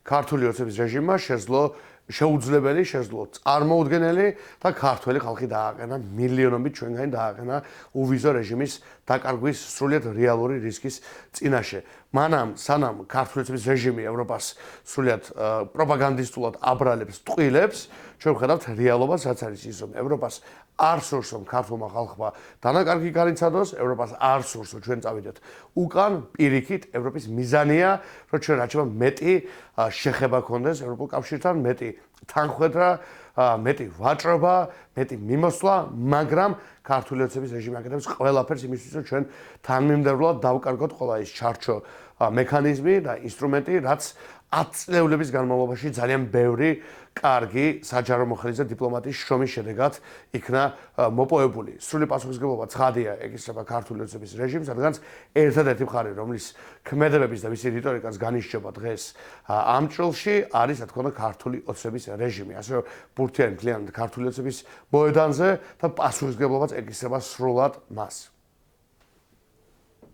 ქართული ოცნების რეჟიმმა შეუძლებელი, წარმოუდგენელი და ქართველი ხალხი დააყენა, მილიონობით ჩვენგანი დააყენა უვიზო რეჟიმის დაკარგვის სრულიად რეალური რისკის წინაშე. მანამ სანამ ქართული ოცნების რეჟიმი ევროპას სრულიად პროპაგანდისტულად აბრალებს, ტყილებს, ჩვენ ვხედავთ რეალობას, რაც არის ის, რომ ევროპას არ სურს, რომ ქართულმა ხალხმა დანაკარგი განიცადოს, ევროპას არ სურს, რომ ჩვენ წავიდეთ უკან, პირიქით, ევროპის მიზანია, რომ ჩვენ რაჩება მეტი შეხება ქონდეს ევროპულ კავშირთან, მეტი თანხმედრა, მეტი ვაჭრობა, მეტი მიმოსვლა, მაგრამ ქართული ოცნების რეჟიმი აკეთებს ყველაფერს იმისთვის, რომ ჩვენ თანმიმდევრულად დავკარგოთ ყველა ის ჩარჩო მექანიზმი და ინსტრუმენტი, რაც 10 წლების განმავლობაში ძალიან ბევრი კარგი საჯარო მოხელის და დიპლომატიის შრომის შედეგად იქნა მოპოვებული. სრული პასუხისმგებლობა ცხადია ეკისრება ქართული ოცნების რეჟიმს, რადგან ერთადერთი მხარე, რომლის ქმედებების და მისი რიტორიკას განისჯობა დღეს ამ ჭრილში, არის რა თქმა უნდა ქართული ოცნების რეჟიმი. ასე რომ ბურთიანი მთლიანად ქართული ოცნების მოედანზე და პასუხისმგებლობაც ეკისრება სრულად მას.